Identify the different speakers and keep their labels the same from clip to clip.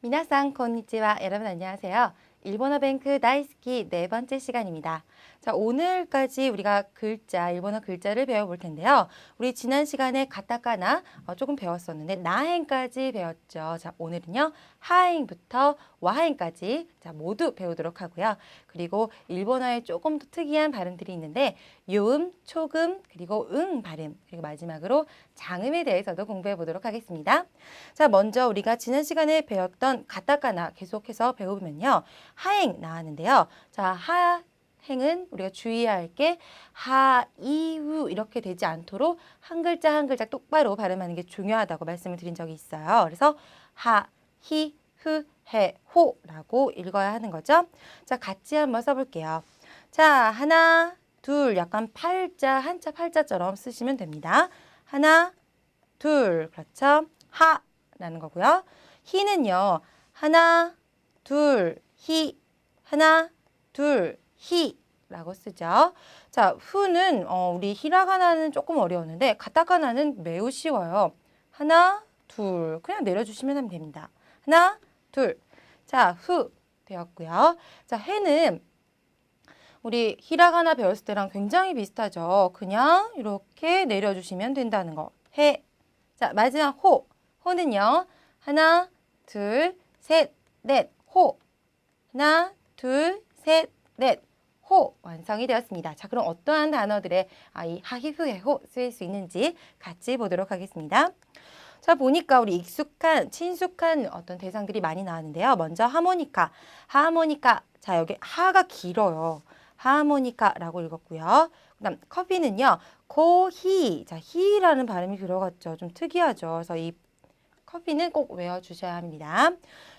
Speaker 1: 미나상 konnichiwa. 여러분 안녕하세요. 일본어 뱅크 다이스키 네 번째 시간입니다. 자, 오늘까지 우리가 일본어 글자를 배워볼 텐데요. 우리 지난 시간에 가타카나 조금 배웠었는데 나행까지 배웠죠. 자, 오늘은요. 하행부터 와행까지 모두 배우도록 하고요. 그리고 일본어에 조금 더 특이한 발음들이 있는데 요음, 초금, 그리고 응 발음, 그리고 마지막으로 장음에 대해서도 공부해 보도록 하겠습니다. 자, 먼저 우리가 지난 시간에 배웠던 가타카나 계속해서 배우면요. 하행 나왔는데요. 자, 하행은 우리가 주의해야 할 게 하, 이, 우 이렇게 되지 않도록 한 글자 한 글자 똑바로 발음하는 게 중요하다고 말씀을 드린 적이 있어요. 그래서 하, 히, 후, 해, 호라고 읽어야 하는 거죠. 자, 같이 한번 써볼게요. 자, 하나, 둘, 약간 팔자, 한자 팔자처럼 쓰시면 됩니다. 하나, 둘, 그렇죠? 하라는 거고요. 히는요, 하나, 둘, 히, 하나, 둘, 히라고 쓰죠. 자, 후는 우리 히라가나는 조금 어려웠는데 가타카나는 매우 쉬워요. 하나, 둘, 그냥 내려주시면 하면 됩니다. 하나, 둘. 자, 후 되었고요. 자, 해는 우리 히라가나 배웠을 때랑 굉장히 비슷하죠. 그냥 이렇게 내려주시면 된다는 거. 해. 자, 마지막 호. 호는요. 하나, 둘, 셋, 넷, 호. 하나, 둘, 셋, 넷, 호. 완성이 되었습니다. 자, 그럼 어떠한 단어들의 이 하히후의 호 쓰일 수 있는지 같이 보도록 하겠습니다. 자, 보니까 우리 익숙한, 친숙한 어떤 대상들이 많이 나왔는데요. 먼저 하모니카. 하모니카. 자, 여기 하가 길어요. 하모니카라고 읽었고요. 그 다음 커피는요. 코히. 자, 히라는 발음이 들어갔죠. 좀 특이하죠. 그래서 이 커피는 꼭 외워주셔야 합니다.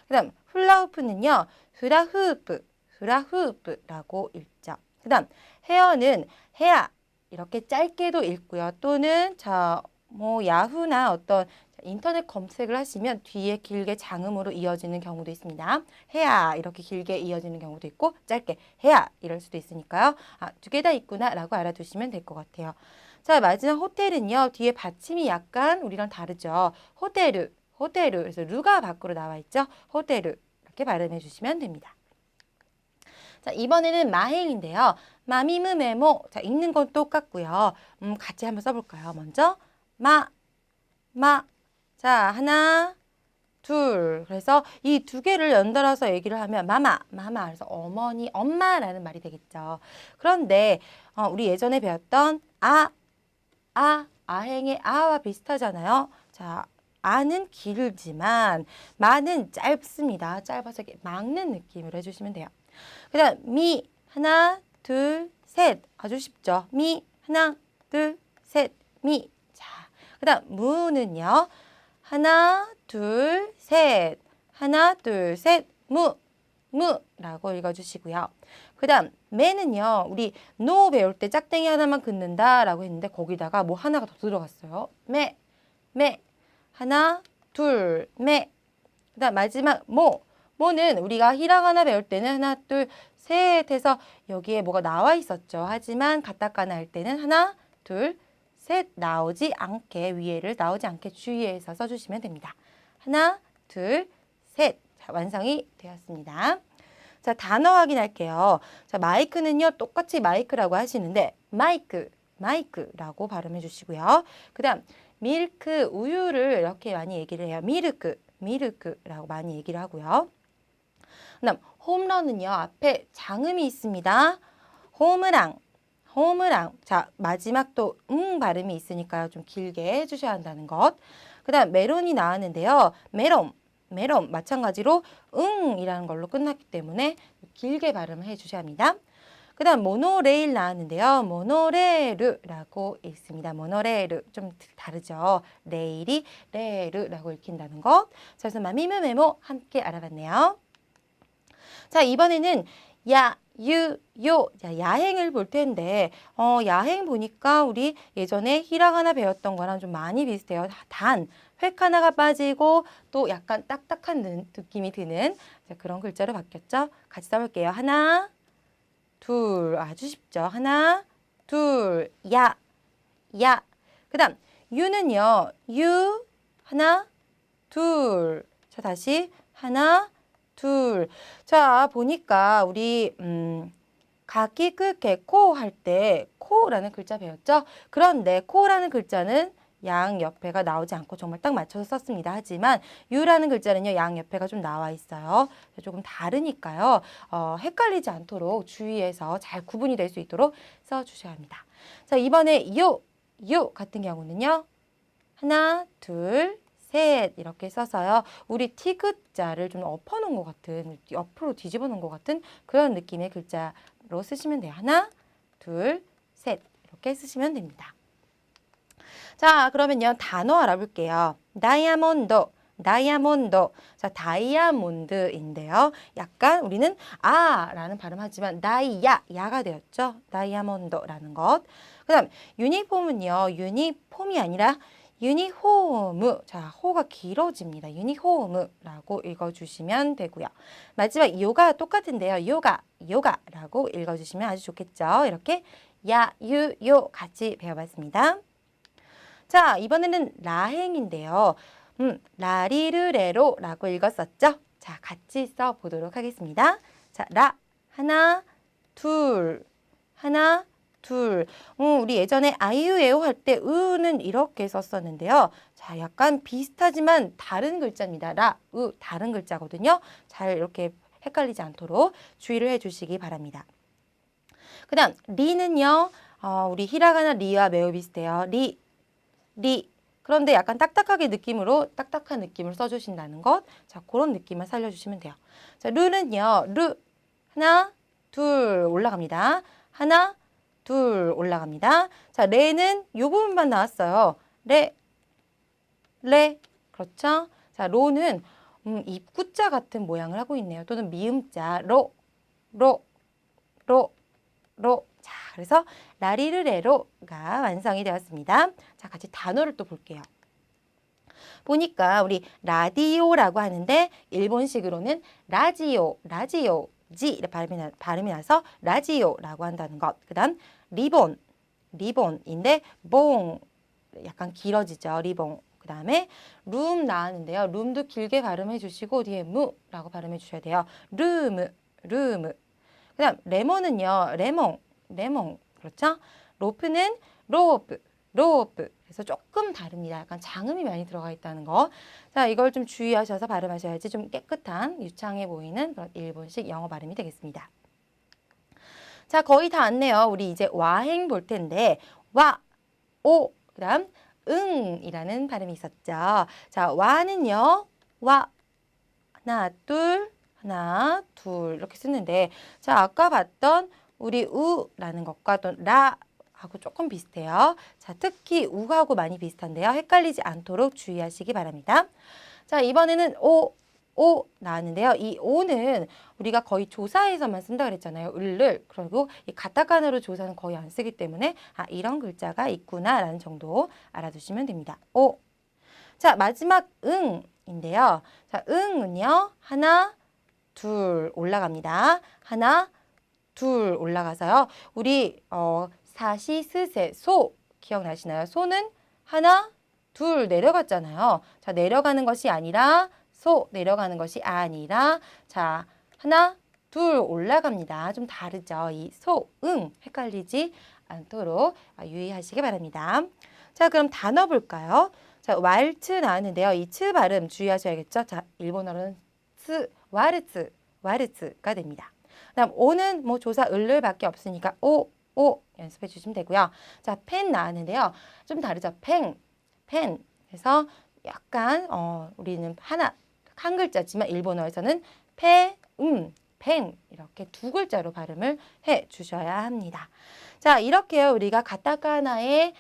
Speaker 1: 그 다음 훌라후프는요. 후라후프. 후라후프라고 읽죠. 그 다음 헤어는 헤아. 이렇게 짧게도 읽고요. 또는 야후나 어떤 인터넷 검색을 하시면 뒤에 길게 장음으로 이어지는 경우도 있습니다. 해야 이렇게 길게 이어지는 경우도 있고 짧게 해야 이럴 수도 있으니까요. 두 개 다 있구나 라고 알아두시면 될 것 같아요. 자, 마지막 호텔은요. 뒤에 받침이 약간 우리랑 다르죠. 호테르, 호테르. 그래서 루가 밖으로 나와 있죠. 호테르 이렇게 발음해 주시면 됩니다. 자, 이번에는 마행인데요. 마미무 메모. 자, 읽는 건 똑같고요. 같이 한번 써볼까요? 먼저 마. 자, 하나, 둘. 그래서 이 두 개를 연달아서 얘기를 하면 마마. 그래서 어머니, 엄마라는 말이 되겠죠. 그런데 우리 예전에 배웠던 아행의 아와 비슷하잖아요. 자, 아는 길지만 마는 짧습니다. 짧아서 이렇게 막는 느낌으로 해주시면 돼요. 그 다음 미, 하나, 둘, 셋. 아주 쉽죠. 미, 하나, 둘, 셋, 미. 자, 그 다음 무는요. 하나, 둘, 셋. 하나, 둘, 셋, 무라고 읽어주시고요. 그 다음 매는요. 우리 노 배울 때 짝대기 하나만 긋는다라고 했는데 거기다가 뭐 하나가 더 들어갔어요. 매. 하나, 둘, 매. 그 다음 마지막 모는 우리가 히라가나 배울 때는 하나, 둘, 셋 해서 여기에 뭐가 나와 있었죠. 하지만 가타카나 할 때는 하나, 둘, 셋 나오지 않게 위에를 나오지 않게 주의해서 써주시면 됩니다. 하나, 둘, 셋. 자, 완성이 되었습니다. 자, 단어 확인할게요. 자, 마이크는요. 똑같이 마이크라고 하시는데 마이크라고 발음해 주시고요. 그 다음 밀크, 우유를 이렇게 많이 얘기를 해요. 미르크라고 많이 얘기를 하고요. 그 다음 홈런은요. 앞에 장음이 있습니다. 홈으랑. 자, 마지막 또 발음이 있으니까요. 좀 길게 해주셔야 한다는 것. 그 다음 메론이 나왔는데요. 메론 마찬가지로 이라는 걸로 끝났기 때문에 길게 발음을 해주셔야 합니다. 그 다음 모노레일 나왔는데요. 모노레르라고 읽습니다. 모노레르 좀 다르죠. 레일이 레르라고 읽힌다는 것. 자, 그래서 마미무 메모 함께 알아봤네요. 자, 이번에는 자, 야행을 볼 텐데 야행 보니까 우리 예전에 히라가나 배웠던 거랑 좀 많이 비슷해요. 단, 획 하나가 빠지고 또 약간 딱딱한 느낌이 드는 그런 글자로 바뀌었죠. 같이 써볼게요. 하나, 둘, 아주 쉽죠. 하나, 둘, 야. 그 다음 유는요. 유 하나, 둘. 자, 다시 하나, 둘. 자, 보니까 우리 가기 끄게 코 할 때 코라는 글자 배웠죠? 그런데 코라는 글자는 양 옆에가 나오지 않고 정말 딱 맞춰서 썼습니다. 하지만 유라는 글자는요. 양 옆에가 좀 나와 있어요. 조금 다르니까요. 헷갈리지 않도록 주의해서 잘 구분이 될 수 있도록 써주셔야 합니다. 자, 이번에 요 같은 경우는요. 하나, 둘, 셋 이렇게 써서요. 우리 티귿자를 좀 엎어놓은 것 같은, 옆으로 뒤집어 놓은 것 같은 그런 느낌의 글자로 쓰시면 돼요. 하나, 둘, 셋 이렇게 쓰시면 됩니다. 자, 그러면요. 단어 알아볼게요. 다이아몬드. 자, 다이아몬드인데요. 약간 우리는 라는 발음하지만 야가 되었죠. 다이아몬드라는 것. 그 다음 유니폼은요. 유니폼이 아니라 유니홈. 자, 호가 길어집니다. 유니홈이라고 읽어주시면 되고요. 마지막 요가 똑같은데요. 요가라고 읽어주시면 아주 좋겠죠. 이렇게 요 같이 배워봤습니다. 자, 이번에는 라행인데요. 라리르레로라고 읽었었죠? 자, 같이 써보도록 하겠습니다. 자, 하나, 둘, 하나, 둘. 우리 예전에 아이유에오 할 때 으는 이렇게 썼었는데요. 자, 약간 비슷하지만 다른 글자입니다. 다른 글자거든요. 잘 이렇게 헷갈리지 않도록 주의를 해주시기 바랍니다. 그 다음, 리는요. 우리 히라가나 리와 매우 비슷해요. 리. 그런데 약간 딱딱한 느낌을 써주신다는 것. 자, 그런 느낌만 살려주시면 돼요. 자, 르는요. 하나, 둘 올라갑니다. 하나, 둘 올라갑니다. 자, 레는 이 부분만 나왔어요. 레. 그렇죠? 자, 로는 입구자 같은 모양을 하고 있네요. 또는 미음자. 로. 자, 그래서 라리르레로가 완성이 되었습니다. 자, 같이 단어를 또 볼게요. 보니까 우리 라디오라고 하는데 일본식으로는 라지오지 발음이 나서 라지오라고 한다는 것. 그 다음 리본인데 봉 약간 길어지죠. 리봉. 그 다음에 룸 나왔는데요. 룸도 길게 발음해 주시고 뒤에 무라고 발음해 주셔야 돼요. 르무. 그 다음 레몬은요. 레몬. 그렇죠? 로프는 로프. 그래서 조금 다릅니다. 약간 장음이 많이 들어가 있다는 거. 자, 이걸 좀 주의하셔서 발음하셔야지 좀 깨끗한 유창해 보이는 그런 일본식 영어 발음이 되겠습니다. 자, 거의 다 왔네요. 우리 이제 와행 볼 텐데 오, 그 다음 응이라는 발음이 있었죠. 자, 와는요. 하나, 둘 이렇게 쓰는데 자, 아까 봤던 우리 우라는 것과 또 라하고 조금 비슷해요. 자, 특히 우하고 많이 비슷한데요. 헷갈리지 않도록 주의하시기 바랍니다. 자, 이번에는 오 나왔는데요. 이 오는 우리가 거의 조사에서만 쓴다 그랬잖아요. 그리고 이 가타카나로 조사는 거의 안 쓰기 때문에 이런 글자가 있구나라는 정도 알아두시면 됩니다. 오. 자, 마지막 응인데요. 자, 응은요. 하나, 둘 올라갑니다. 하나, 둘 올라가서요. 우리 사시스세 소 기억나시나요? 소는 하나, 둘 내려갔잖아요. 자, 내려가는 것이 아니라 내려가는 것이 아니라 자, 하나, 둘 올라갑니다. 좀 다르죠. 이 헷갈리지 않도록 유의하시기 바랍니다. 자, 그럼 단어 볼까요? 자, 왈츠 나왔는데요. 이 츠 발음 주의하셔야겠죠. 자, 일본어로는 와르츠가 됩니다. 그다음 오는 뭐 조사 을밖에 없으니까 오 연습해 주시면 되고요. 자, 펜 나왔는데요. 좀 다르죠. 펜. 그래서 약간 우리는 한 글자지만 일본어에서는 펜 이렇게 두 글자로 발음을 해 주셔야 합니다. 자, 이렇게요. 우리가 가타카나의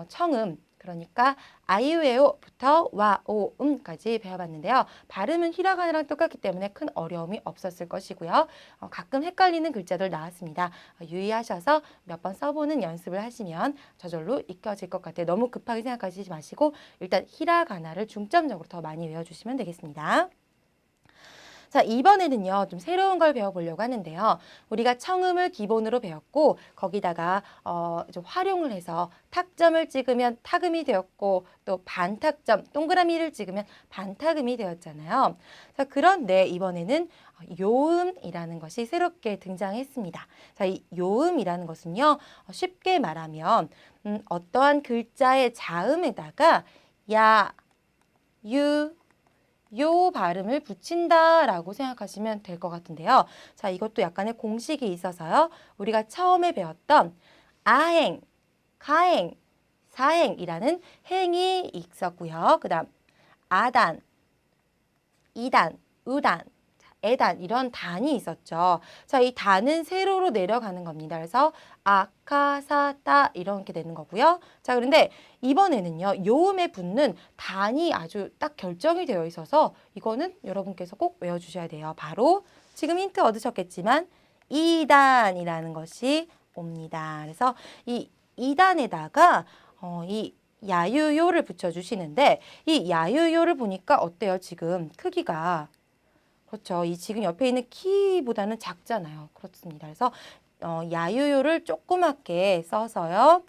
Speaker 1: 청음 그러니까 아이유에오부터 와오음까지 배워봤는데요. 발음은 히라가나랑 똑같기 때문에 큰 어려움이 없었을 것이고요. 가끔 헷갈리는 글자들 나왔습니다. 유의하셔서 몇 번 써보는 연습을 하시면 저절로 익혀질 것 같아요. 너무 급하게 생각하시지 마시고 일단 히라가나를 중점적으로 더 많이 외워주시면 되겠습니다. 자, 이번에는요, 좀 새로운 걸 배워보려고 하는데요. 우리가 청음을 기본으로 배웠고, 거기다가, 좀 활용을 해서 탁점을 찍으면 타금이 되었고, 또 반탁점, 동그라미를 찍으면 반타금이 되었잖아요. 자, 그런데 이번에는 요음이라는 것이 새롭게 등장했습니다. 자, 이 요음이라는 것은요, 쉽게 말하면, 어떠한 글자의 자음에다가 야, 유, 요 발음을 붙인다라고 생각하시면 될 것 같은데요. 자, 이것도 약간의 공식이 있어서요. 우리가 처음에 배웠던 아행, 가행, 사행이라는 행이 있었고요. 그 다음 아단, 이단, 우단, 에단 이런 단이 있었죠. 자, 이 단은 세로로 내려가는 겁니다. 그래서 아카사타 이렇게 되는 거고요. 자, 그런데 이번에는요. 요음에 붙는 단이 아주 딱 결정이 되어 있어서 이거는 여러분께서 꼭 외워주셔야 돼요. 바로 지금 힌트 얻으셨겠지만 이단이라는 것이 옵니다. 그래서 이 이단에다가 이 야유요를 붙여주시는데 이 야유요를 보니까 어때요? 지금 크기가 그렇죠. 이 지금 옆에 있는 키보다는 작잖아요. 그렇습니다. 그래서 야유요를 조그맣게 써서요.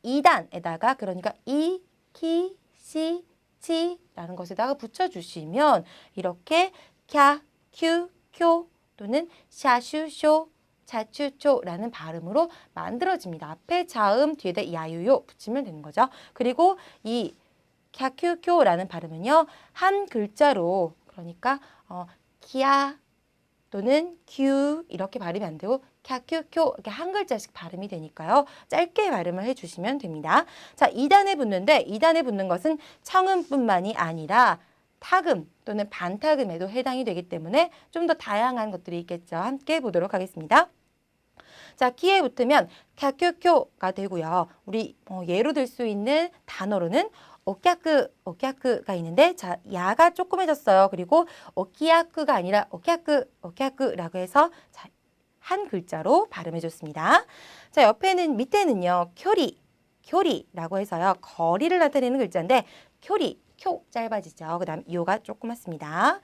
Speaker 1: 2단에다가 그러니까 이, 키, 시, 치라는 것에다가 붙여주시면 이렇게 캬, 큐, 쿄 또는 샤슈쇼, 차추초라는 발음으로 만들어집니다. 앞에 자음 뒤에다 야유요 붙이면 되는 거죠. 그리고 이 캬큐쿄라는 발음은요. 한 글자로 그러니까 키아 또는 큐 이렇게 발음이 안 되고 캬큐쿄 이렇게 한 글자씩 발음이 되니까요. 짧게 발음을 해주시면 됩니다. 자, 2단에 붙는데 2단에 붙는 것은 청음뿐만이 아니라 타금 또는 반타금에도 해당이 되기 때문에 좀 더 다양한 것들이 있겠죠. 함께 보도록 하겠습니다. 자, 키에 붙으면 캬큐쿄가 되고요. 우리 예로 들 수 있는 단어로는 오캬크가 있는데 자, 야가 조그매졌어요. 그리고 오키야크가 아니라 오캬크라고 해서 자, 한 글자로 발음해 줬습니다. 자, 옆에는 밑에는요. 쿄리라고 해서요. 거리를 나타내는 글자인데 쿄 짧아지죠. 그다음 요가 조그맣습니다.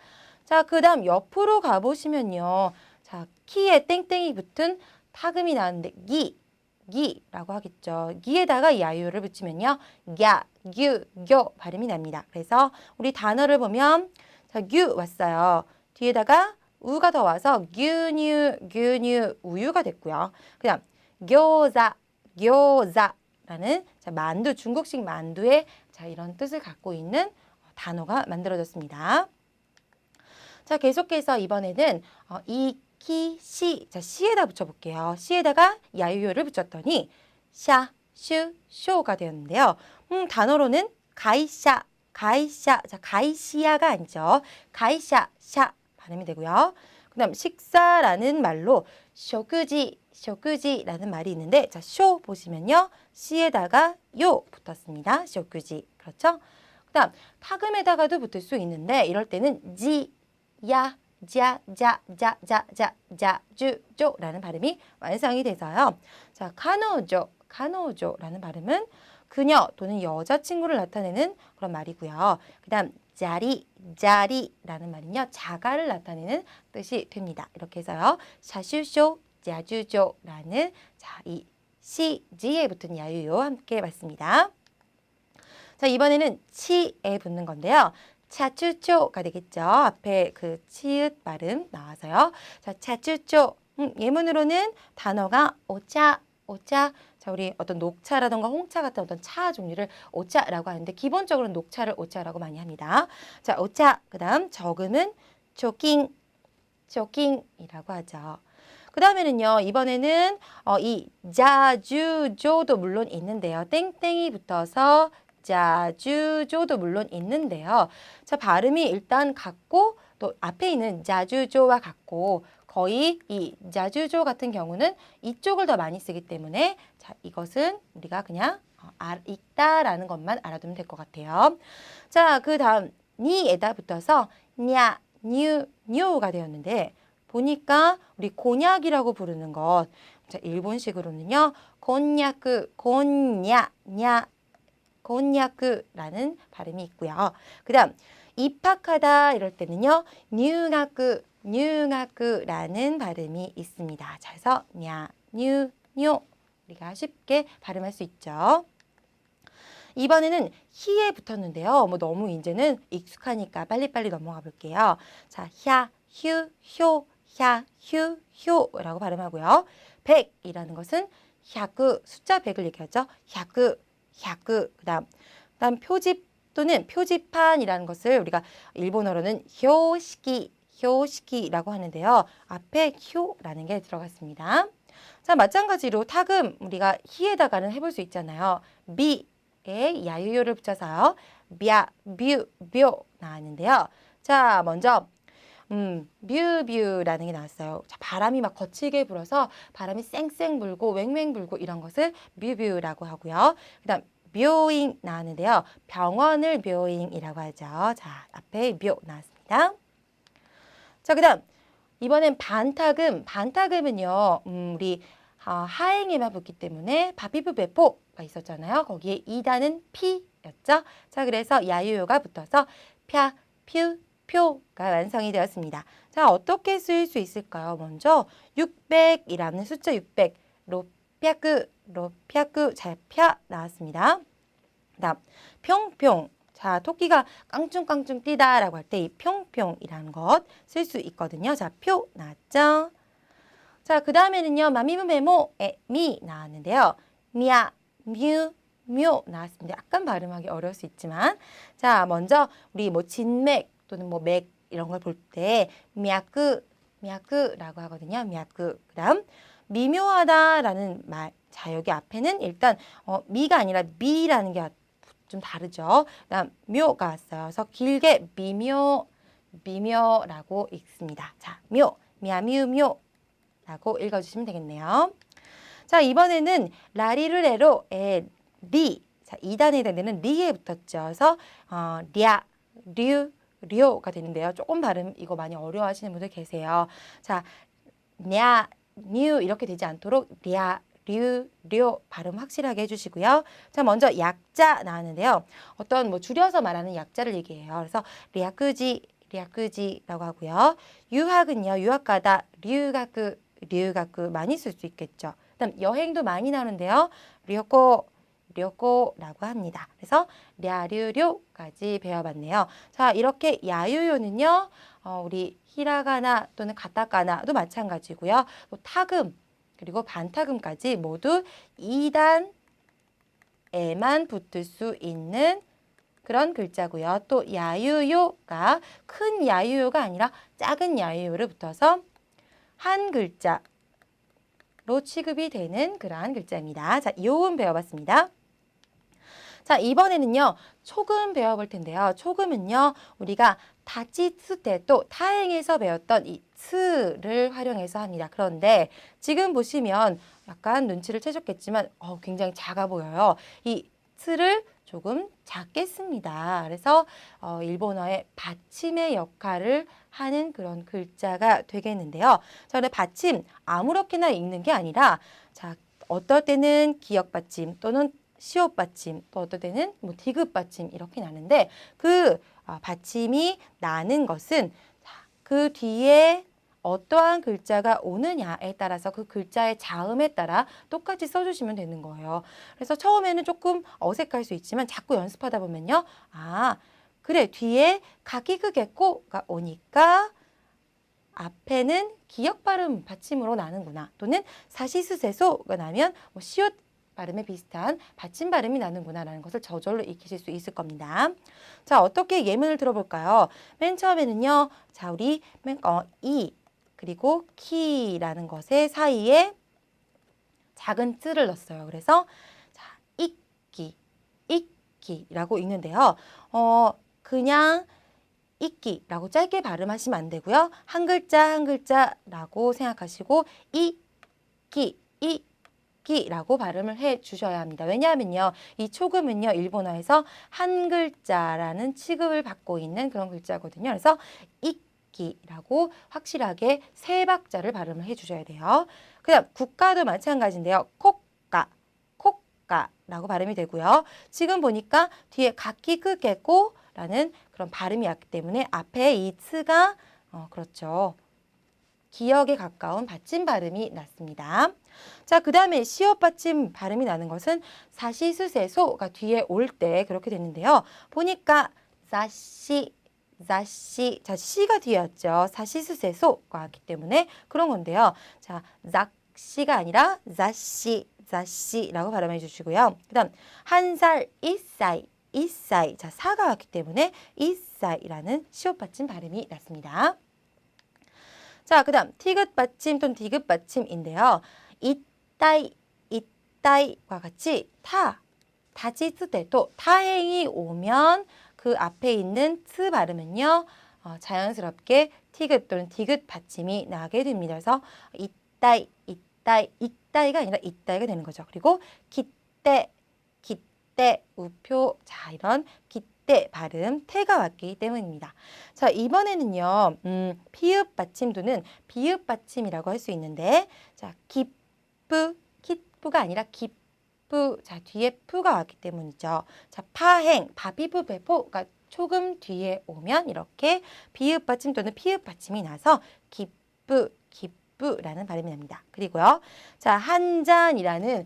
Speaker 1: 자, 그다음 옆으로 가 보시면요. 자, 키에 땡땡이 붙은 타금이 나왔는데 기라고 하겠죠. 기에다가 야유를 붙이면요. 야, 규, 교 발음이 납니다. 그래서 우리 단어를 보면 자, 규 왔어요. 뒤에다가 우가 더 와서 규뉴, 우유가 됐고요. 그 다음 교자라는 자, 만두, 중국식 만두의 자, 이런 뜻을 갖고 있는 단어가 만들어졌습니다. 자, 계속해서 이번에는 이 키, 시. 자, 시에다 붙여볼게요. 시에다가 야유요를 붙였더니 샤, 슈, 쇼가 되었는데요. 단어로는 가이샤. 자, 가이시야가 아니죠. 가이샤, 샤 발음이 되고요. 그 다음 식사라는 말로 쇼쿠지라는 말이 있는데 자, 쇼 보시면요. 시에다가 요 붙었습니다. 쇼쿠지. 그렇죠? 그 다음 타금에다가도 붙을 수 있는데 이럴 때는 지, 야, 주조라는 발음이 완성이 돼서요. 자, 카노조라는 발음은 그녀 또는 여자친구를 나타내는 그런 말이고요. 그 다음 자리라는 말은요. 자가를 나타내는 뜻이 됩니다. 이렇게 해서요. 샤슈쇼, 자주조라는 자, 이 시지에 붙은 야유요 함께 봤습니다. 자, 이번에는 치에 붙는 건데요. 차추초가 되겠죠. 앞에 그 치읓 발음 나와서요. 자, 차추초. 예문으로는 단어가 오차. 자, 우리 어떤 녹차라던가 홍차 같은 어떤 차 종류를 오차라고 하는데 기본적으로 녹차를 오차라고 많이 합니다. 자, 오차. 그다음 적음은 조킹이라고 하죠. 그 다음에는요. 이번에는 이 자주조도 물론 있는데요. 땡땡이 붙어서 자주조도 물론 있는데요. 자, 발음이 일단 같고 또 앞에 있는 자주조와 같고 거의 이 자주조 같은 경우는 이쪽을 더 많이 쓰기 때문에 자, 이것은 우리가 그냥 읽다라는 것만 알아두면 될 것 같아요. 자, 그 다음 니에다 붙어서 냐, 뉴가 되었는데 보니까 우리 곤약이라고 부르는 것 자, 일본식으로는요. 곤냐크라는 발음이 있고요. 그 다음 입학하다 이럴 때는요. 뉴가쿠라는 발음이 있습니다. 자, 그래서 뇨 우리가 쉽게 발음할 수 있죠. 이번에는 히에 붙었는데요. 뭐 너무 이제는 익숙하니까 빨리빨리 넘어가 볼게요. 자, 휴, 효라고 발음하고요. 100이라는 것은 샤크, 숫자 100을 얘기하죠. 샤크, 그다음 표집 또는 표지판이라는 것을 우리가 일본어로는 효시키라고 하는데요. 앞에 효라는 게 들어갔습니다. 자, 마찬가지로 타금 우리가 히에다가는 해볼 수 있잖아요. 비에 야유요를 붙여서요. 뷰 나왔는데요. 자, 먼저 뷰라는 게 나왔어요. 자, 바람이 막 거칠게 불어서 바람이 쌩쌩 불고 왱왱 불고 이런 것을 뷰라고 하고요. 그다음 묘잉 나왔는데요. 병원을 묘잉이라고 하죠. 자, 앞에 묘 나왔습니다. 자, 그다음 이번엔 반타금은요. 우리 하행에만 붙기 때문에 바피프 배포가 있었잖아요. 거기에 2단은 피였죠. 자, 그래서 야유요가 붙어서 표가 완성이 되었습니다. 자, 어떻게 쓰일 수 있을까요? 먼저 600이라는 숫자 600, 로피아크, 자, 펴 나왔습니다. 그다음 평평. 자, 토끼가 깡충깡충 뛰다라고 할 때 이 평평이라는 것 쓸 수 있거든요. 자, 표 나왔죠? 자, 그 다음에는요. 마미무메모에 미 나왔는데요. 묘 나왔습니다. 약간 발음하기 어려울 수 있지만 자, 먼저 우리 뭐 진맥 또는 뭐 맥 이런 걸 볼 때 미야크라고 하거든요. 미야크. 그다음 미묘하다라는 말. 자, 여기 앞에는 일단 미가 아니라 미라는 게 좀 다르죠. 그다음 묘가 왔어요. 그래서 길게 미묘라고 읽습니다. 자, 미야뮤묘라고 읽어주시면 되겠네요. 자, 이번에는 라리르레로의 리. 자, 2단에 되는 리에 붙었죠. 그래서 류가 되는데요. 조금 발음 이거 많이 어려워하시는 분들 계세요. 자, 뉴 이렇게 되지 않도록 류 발음 확실하게 해주시고요. 자, 먼저 약자 나왔는데요. 어떤 뭐 줄여서 말하는 약자를 얘기해요. 그래서 리아크지라고 하고요. 유학은요. 유학가다 류가쿠 많이 쓸 수 있겠죠. 그다음 여행도 많이 나오는데요. 료코라고 합니다. 그래서 랴류료까지 배워봤네요. 자, 이렇게 야유요는요. 우리 히라가나 또는 가타카나도 마찬가지고요. 또 타금 그리고 반타금까지 모두 2단에만 붙을 수 있는 그런 글자고요. 또 야유요가 큰 야유요가 아니라 작은 야유요를 붙어서 한 글자로 취급이 되는 그러한 글자입니다. 자, 요음 배워봤습니다. 자, 이번에는요. 초금 배워볼 텐데요. 초금은요. 우리가 다치스 때도 타행에서 배웠던 이 스를 활용해서 합니다. 그런데 지금 보시면 약간 눈치를 채셨겠지만 굉장히 작아 보여요. 이 스를 조금 작게 씁니다. 그래서 일본어의 받침의 역할을 하는 그런 글자가 되겠는데요. 자, 근데 받침 아무렇게나 읽는 게 아니라 자, 어떨 때는 기역 받침 또는 시옷 받침, 또 어떨 때는 뭐 디귿 받침 이렇게 나는데 그 받침이 나는 것은 그 뒤에 어떠한 글자가 오느냐에 따라서 그 글자의 자음에 따라 똑같이 써주시면 되는 거예요. 그래서 처음에는 조금 어색할 수 있지만 자꾸 연습하다 보면요. 그래 뒤에 가기그게꼬가 오니까 앞에는 기역 발음 받침으로 나는구나. 또는 사시스세소가 나면 뭐 시옷 발음에 비슷한 받침 발음이 나는구나라는 것을 저절로 익히실 수 있을 겁니다. 자, 어떻게 예문을 들어볼까요? 맨 처음에는요. 자, 우리 이 그리고 키라는 것의 사이에 작은 쯔를 넣었어요. 그래서 자, 이끼라고 읽는데요. 그냥 이끼라고 짧게 발음하시면 안 되고요. 한 글자 한 글자라고 생각하시고 이끼라고 발음을 해 주셔야 합니다. 왜냐하면요. 이 초금은요. 일본어에서 한 글자라는 취급을 받고 있는 그런 글자거든요. 그래서 이끼라고 확실하게 세 박자를 발음을 해 주셔야 돼요. 그다음 국가도 마찬가지인데요. 코까라고 발음이 되고요. 지금 보니까 뒤에 가키크게꼬 라는 그런 발음이 왔기 때문에 앞에 이 츠가 그렇죠. 기역에 가까운 받침 발음이 났습니다. 자, 그 다음에 시옷 받침 발음이 나는 것은 사시스세소가 뒤에 올 때 그렇게 됐는데요. 보니까 자시, 자시, 자, 시가 뒤에 왔죠. 사시스세소가 왔기 때문에 그런 건데요. 자, 작시가 아니라 자시, 자시라고 발음해 주시고요. 그 다음 한 살, 이사이, 이사이. 자, 사가 왔기 때문에 이사이라는 시옷 받침 발음이 났습니다. 자, 그 다음 티귿 받침 또는 디귿 받침인데요. 이따이, 이따이와 같이 다지스 때도 타행이 오면 그 앞에 있는 트 발음은요. 자연스럽게 티귿 또는 디귿 받침이 나게 됩니다. 그래서 이따이, 이따이, 이따이가 아니라 이따이가 되는 거죠. 그리고 기때, 기때, 우표, 자, 이런 기때 발음, 태가 왔기 때문입니다. 자, 이번에는요, 피읍 받침도는 비읍 받침이라고 할 수 있는데, 자, 기쁘, 기쁘가 아니라 기쁘, 자, 뒤에 푸가 왔기 때문이죠. 자, 파행, 바비브 베포가 조금 뒤에 오면 이렇게 비읍 받침 또는 피읍 받침이 나서 기쁘, 기쁘라는 발음이 납니다. 그리고요, 자, 한 잔이라는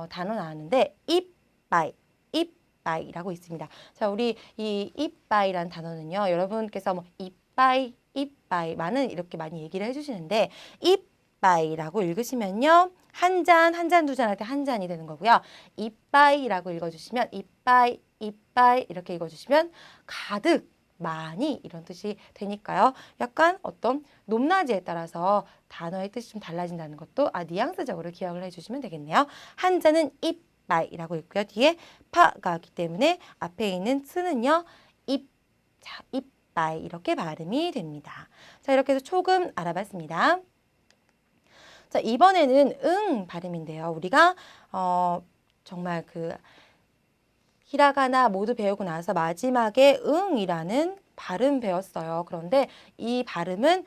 Speaker 1: 단어 나왔는데, 이빠이, 이빠이라고 있습니다. 자, 우리 이 이빠이라는 단어는요, 여러분께서 뭐 이빠이, 이빠이 많은 이렇게 많이 얘기를 해주시는데 이빠이라고 읽으시면요, 한 잔, 한 잔, 두 잔 할 때 한 잔이 되는 거고요. 이빠이라고 읽어주시면 이빠이, 이빠이 이렇게 읽어주시면 가득, 많이 이런 뜻이 되니까요. 약간 어떤 높낮이에 따라서 단어의 뜻이 좀 달라진다는 것도 뉘앙스적으로 기억을 해주시면 되겠네요. 한 잔은 이빠이라고 읽고요. 뒤에 파가 왔기 때문에 앞에 있는 스는요, 자, 이빠이 이렇게 발음이 됩니다. 자, 이렇게 해서 조금 알아봤습니다. 자, 이번에는 응 발음인데요. 우리가 정말 그 히라가나 모두 배우고 나서 마지막에 응이라는 발음 배웠어요. 그런데 이 발음은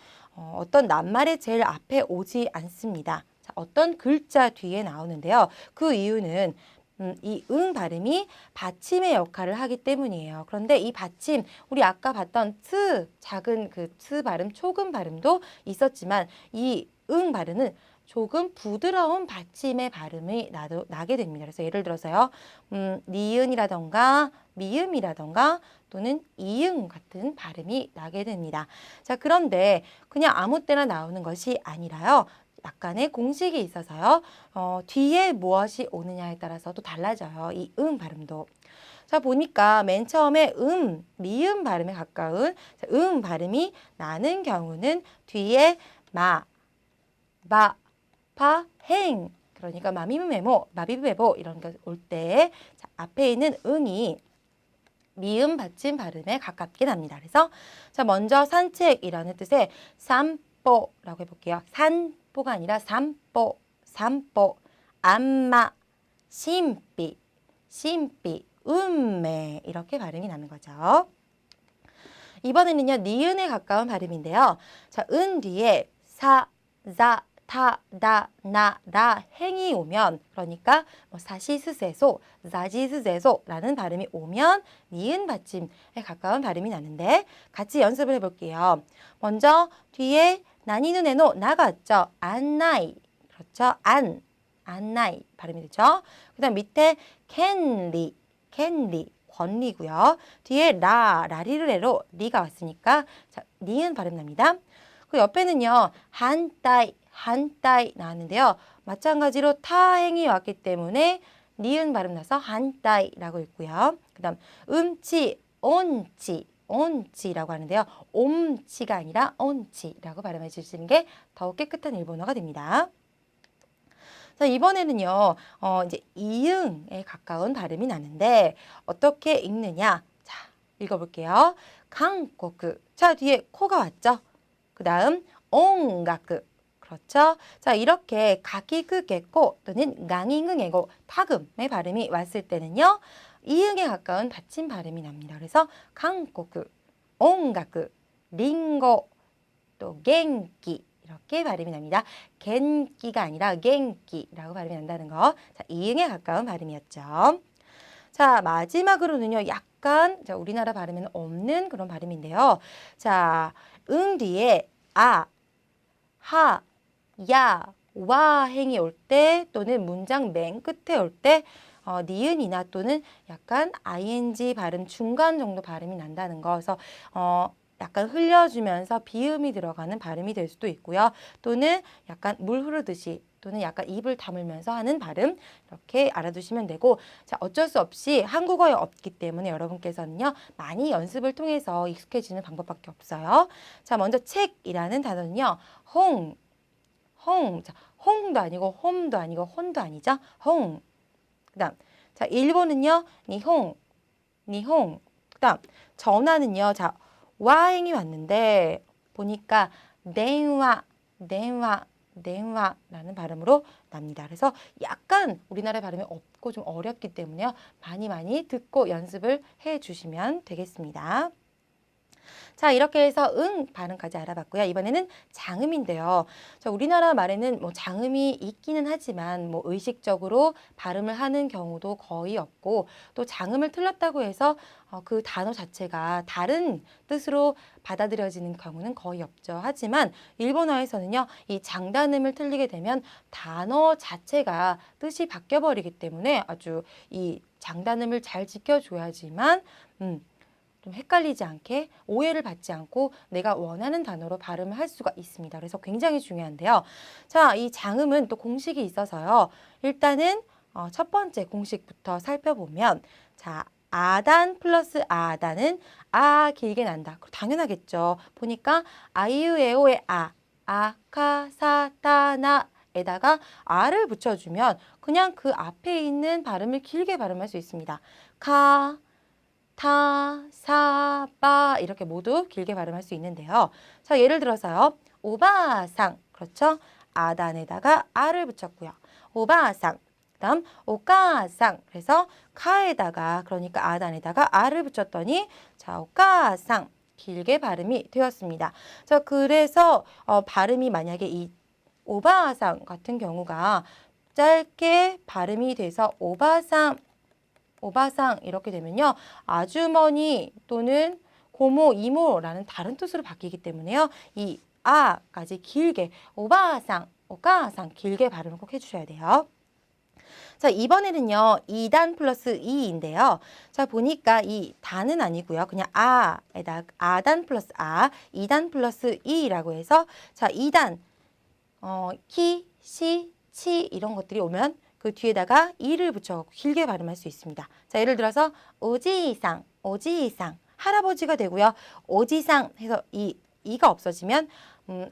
Speaker 1: 어떤 낱말의 제일 앞에 오지 않습니다. 자, 어떤 글자 뒤에 나오는데요. 그 이유는 이 응 발음이 받침의 역할을 하기 때문이에요. 그런데 이 받침, 우리 아까 봤던 트, 작은 그 트 발음, 초금 발음도 있었지만 이 응 발음은 조금 부드러운 받침의 발음이 나게 됩니다. 그래서 예를 들어서요, 니은이라던가 미음이라던가 또는 이응 같은 발음이 나게 됩니다. 자, 그런데 그냥 아무 때나 나오는 것이 아니라요, 약간의 공식이 있어서요, 뒤에 무엇이 오느냐에 따라서 또 달라져요. 이 응 발음도. 자, 보니까 맨 처음에 미음 발음에 가까운 응 발음이 나는 경우는 뒤에 마, 바, 파, 행. 그러니까 마미무메모, 마비브베보 이런 게 올 때 앞에 있는 응이 미음 받침 발음에 가깝게 납니다. 그래서 자, 먼저 산책이라는 뜻의 산보라고 해볼게요. 산보가 아니라 산보, 산보, 안마, 심비, 심비, 음매 이렇게 발음이 나는 거죠. 이번에는요, 니은에 가까운 발음인데요. 자, 은 뒤에 사, 자, 타, 다, 나, 라, 행이 오면, 그러니까 뭐 사시스세소, 자지스세소라는 발음이 오면 니은 받침에 가까운 발음이 나는데 같이 연습을 해볼게요. 먼저 뒤에 나니누네노 나가 왔죠. 안나이, 그렇죠. 안나이 발음이 되죠. 그 다음 밑에 캔리, 캔리, 권리고요. 뒤에 라리르레로 리가 왔으니까 자, 니은 발음 납니다. 그 옆에는요, 한따이 나왔는데요. 마찬가지로 타행이 왔기 때문에 니은 발음 나서 한따이라고 읽고요. 그 다음 온치라고 하는데요. 옴치가 아니라 온치라고 발음해 주시는 게 더욱 깨끗한 일본어가 됩니다. 자, 이번에는요, 이제 이응에 가까운 발음이 나는데 어떻게 읽느냐? 자, 읽어볼게요. 강코크. 자, 뒤에 코가 왔죠? 그 다음 옹가크. 그렇죠? 자, 이렇게 가기그게코 또는 강잉응에고 타금의 발음이 왔을 때는요, 이응에 가까운 받침 발음이 납니다. 그래서 강코크, 옹가크, 링고, 또 겐키 이렇게 발음이 납니다. 겐키가 아니라 겐키라고 발음이 난다는 거. 자, 이응에 가까운 발음이었죠. 자, 마지막으로는요. 약간 자, 우리나라 발음에는 없는 그런 발음인데요. 자, 응 뒤에 아, 하, 야, 와 행이 올 때 또는 문장 맨 끝에 올 때 니은이나 또는 약간 ing 발음 중간 정도 발음이 난다는 거. 그래서 약간 흘려주면서 비음이 들어가는 발음이 될 수도 있고요. 또는 약간 물 흐르듯이 또는 약간 입을 다물면서 하는 발음 이렇게 알아두시면 되고 자 어쩔 수 없이 한국어에 없기 때문에 여러분께서는요 많이 연습을 통해서 익숙해지는 방법밖에 없어요. 자 먼저 책이라는 단어는요 홍, 자, 홍도 아니고 홈도 아니고 혼도 아니죠. 홍. 그다음 자 일본은요 니홍, 니홍. 그다음 전화는요 자 와행이 왔는데 보니까電話,電話,電話라는 발음으로 납니다. 그래서 약간 우리나라 발음이 없고 좀 어렵기 때문에요. 많이 듣고 연습을 해 주시면 되겠습니다. 자, 이렇게 해서 응 발음까지 알아봤고요. 이번에는 장음인데요. 자, 우리나라 말에는 뭐 장음이 있기는 하지만 뭐 의식적으로 발음을 하는 경우도 거의 없고 또 장음을 틀렸다고 해서 그 단어 자체가 다른 뜻으로 받아들여지는 경우는 거의 없죠. 하지만 일본어에서는요, 이 장단음을 틀리게 되면 단어 자체가 뜻이 바뀌어버리기 때문에 아주 이 장단음을 잘 지켜줘야지만 좀 헷갈리지 않게 오해를 받지 않고 내가 원하는 단어로 발음을 할 수가 있습니다. 그래서 굉장히 중요한데요. 자, 이 장음은 또 공식이 있어서요. 일단은 첫 번째 공식부터 살펴보면 자, 아단 플러스 아단은 아 길게 난다. 당연하겠죠. 보니까 아이유에오의 아카사타나 에다가 아를 붙여주면 그냥 그 앞에 있는 발음을 길게 발음할 수 있습니다. 카 타, 사, 빠 이렇게 모두 길게 발음할 수 있는데요. 자, 예를 들어서요. 오바상, 그렇죠? 아단에다가 아를 붙였고요. 오바상, 그다음 오까상, 그래서 카에다가 그러니까 아단에다가 아를 붙였더니 자, 오까상 길게 발음이 되었습니다. 자, 그래서 발음이 만약에 이 오바상 같은 경우가 짧게 발음이 돼서 오바상 이렇게 되면요. 아주머니 또는 고모, 이모라는 다른 뜻으로 바뀌기 때문에요. 이 아까지 길게 오바상, 오가상 길게 발음을 꼭 해주셔야 돼요. 자, 이번에는요. 2단 플러스 2인데요. 자, 보니까 이 단은 아니고요. 그냥 아에다 아단 플러스 2단 플러스 2라고 해서 자, 2단 키, 시, 치 이런 것들이 오면 그 뒤에다가 이를 붙여 길게 발음할 수 있습니다. 자, 예를 들어서 오지상, 오지상 할아버지가 되고요. 오지상 해서 이가 없어지면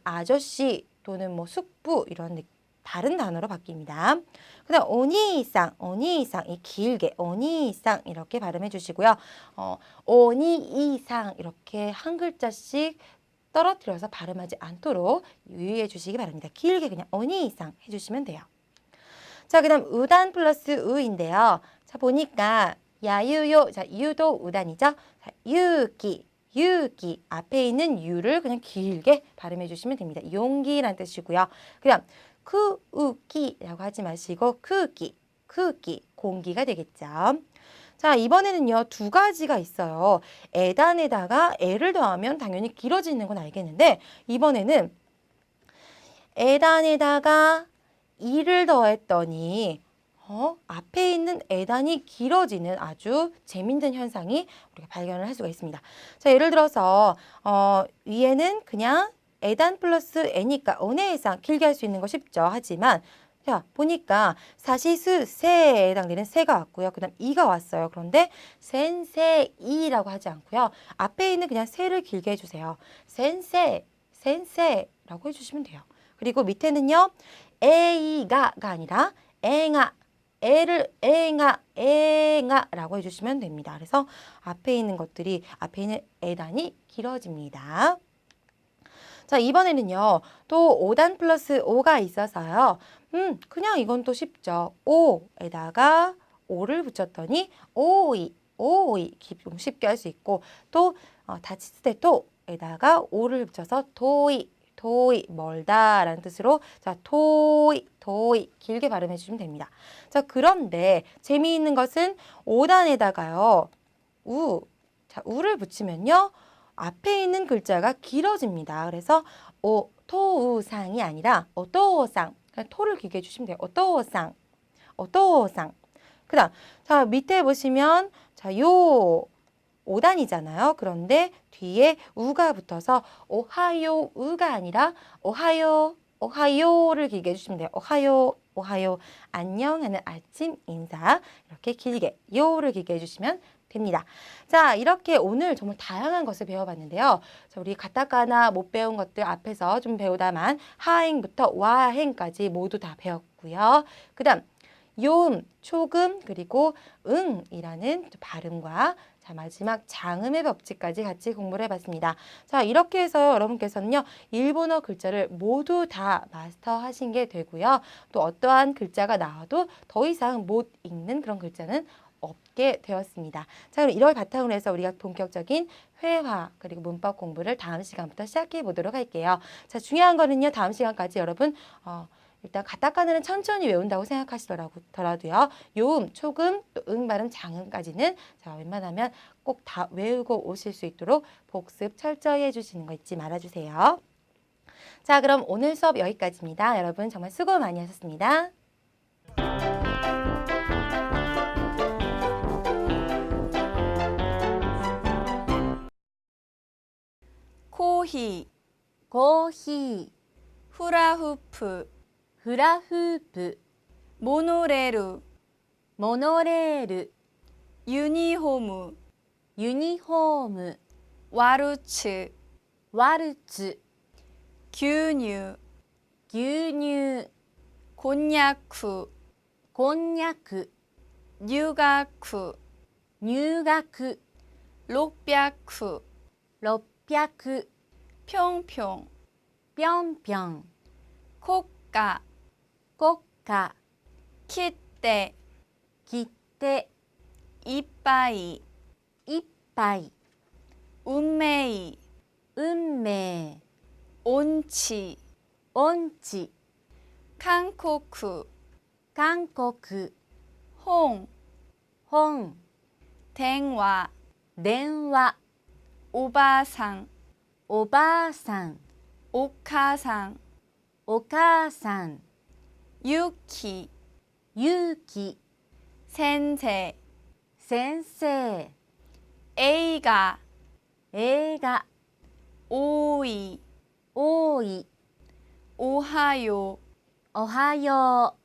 Speaker 1: 아저씨 또는 뭐 숙부 이런 다른 단어로 바뀝니다. 그다음 오니상, 오니상 이 길게 오니상 이렇게 발음해 주시고요. 오니이상 이렇게 한 글자씩 떨어뜨려서 발음하지 않도록 유의해 주시기 바랍니다. 길게 그냥 오니 이상 해주시면 돼요. 자, 그 다음 우단 플러스 우인데요. 자, 보니까 야유요, 자, 유도 우단이죠. 자, 유기, 유기 앞에 있는 유를 그냥 길게 발음해 주시면 됩니다. 용기란 뜻이고요. 그 다음 쿠우기라고 하지 마시고 크기, 크기, 공기가 되겠죠. 자, 이번에는요, 두 가지가 있어요. 에단에다가 에를 더하면 당연히 길어지는 건 알겠는데, 이번에는 에단에다가 이를 더했더니, 앞에 있는 에단이 길어지는 아주 재밌는 현상이 우리가 발견을 할 수가 있습니다. 자, 예를 들어서, 위에는 그냥 에단 플러스 에니까 언해상 길게 할 수 있는 거 쉽죠. 하지만, 자, 보니까 사시스 세에 해당되는 세가 왔고요. 그 다음 이가 왔어요. 그런데 센세이라고 하지 않고요. 앞에 있는 그냥 세를 길게 해주세요. 센세, 센세라고 해주시면 돼요. 그리고 밑에는요. 에이가가 아니라 엥아, 에를 엥아, 엥아라고 해주시면 됩니다. 그래서 앞에 있는 것들이 앞에 있는 에단이 길어집니다. 자, 이번에는요. 또 5단 플러스 5가 있어서요. 그냥 이건 또 쉽죠. 오에다가 오를 붙였더니 오이, 오이 좀 쉽게 할 수 있고 또 다치스 때 또에다가 오를 붙여서 도이, 遠い, 멀다라는 뜻으로 자, 遠い 길게 발음해 주시면 됩니다. 자, 그런데 재미있는 것은 5단에다가요. 자, 우를 붙이면요. 앞에 있는 글자가 길어집니다. 그래서 토우상이 아니라 어떠상. 토를 길게 해주시면 돼요. 어떠상. 그 다음, 자, 밑에 보시면, 자, 요 5단이잖아요. 그런데 뒤에 우가 붙어서 오하요우가 아니라 오하요를 길게 해주시면 돼요. 오하요, 안녕 하는 아침 인사. 이렇게 길게, 요를 길게 해주시면 됩니다. 자, 이렇게 오늘 정말 다양한 것을 배워봤는데요. 자, 우리 가타카나 못 배운 것들 앞에서 좀 배우다만 하행부터 와행까지 모두 다 배웠고요. 그 다음, 요음, 초금, 그리고 응이라는 발음과 자, 마지막 장음의 법칙까지 같이 공부를 해봤습니다. 자, 이렇게 해서 여러분께서는요, 일본어 글자를 모두 다 마스터하신 게 되고요. 또 어떠한 글자가 나와도 더 이상 못 읽는 그런 글자는 없게 되었습니다. 자, 그럼 이걸 바탕으로 해서 우리가 본격적인 회화 그리고 문법 공부를 다음 시간부터 시작해 보도록 할게요. 자, 중요한 거는요, 다음 시간까지 여러분 일단 가타카나는 천천히 외운다고 생각하시더라도요. 요음, 초금, 또 응 발음, 장음까지는 자, 웬만하면 꼭 다 외우고 오실 수 있도록 복습 철저히 해주시는 거 잊지 말아주세요. 자, 그럼 오늘 수업 여기까지입니다. 여러분 정말 수고 많이 하셨습니다.
Speaker 2: 코히,
Speaker 1: コーヒー、
Speaker 2: 후라후프,
Speaker 1: フラフープ、
Speaker 2: 모노레일,
Speaker 1: モノレール、
Speaker 2: 유니홈,
Speaker 1: ユニフォーム、
Speaker 2: 와루츠,
Speaker 1: ワルツ、
Speaker 2: 규뉴,
Speaker 1: 牛乳、
Speaker 2: 곤야쿠,
Speaker 1: こんにゃく、
Speaker 2: 뉴가쿠,
Speaker 1: 入学、
Speaker 2: 록비아쿠,
Speaker 1: 600、
Speaker 2: 평평,
Speaker 1: ぴょんぴょん、
Speaker 2: 코까,
Speaker 1: 国家、
Speaker 2: 키테,
Speaker 1: 切手、
Speaker 2: 이빠이,
Speaker 1: いっぱい、
Speaker 2: 운메이,
Speaker 1: 運命、
Speaker 2: 온치,
Speaker 1: 音痴、
Speaker 2: 칸코쿠,
Speaker 1: 韓国、
Speaker 2: 홍,
Speaker 1: 本、
Speaker 2: 댕와,
Speaker 1: 電話、
Speaker 2: 오바상,
Speaker 1: おばあさん、
Speaker 2: 오카상,
Speaker 1: お母さん、
Speaker 2: 유키,
Speaker 1: 勇気、
Speaker 2: 센세,
Speaker 1: 先生、
Speaker 2: 에이가,
Speaker 1: 映画、
Speaker 2: 오이,
Speaker 1: 多い、
Speaker 2: 오하요,
Speaker 1: おはよう。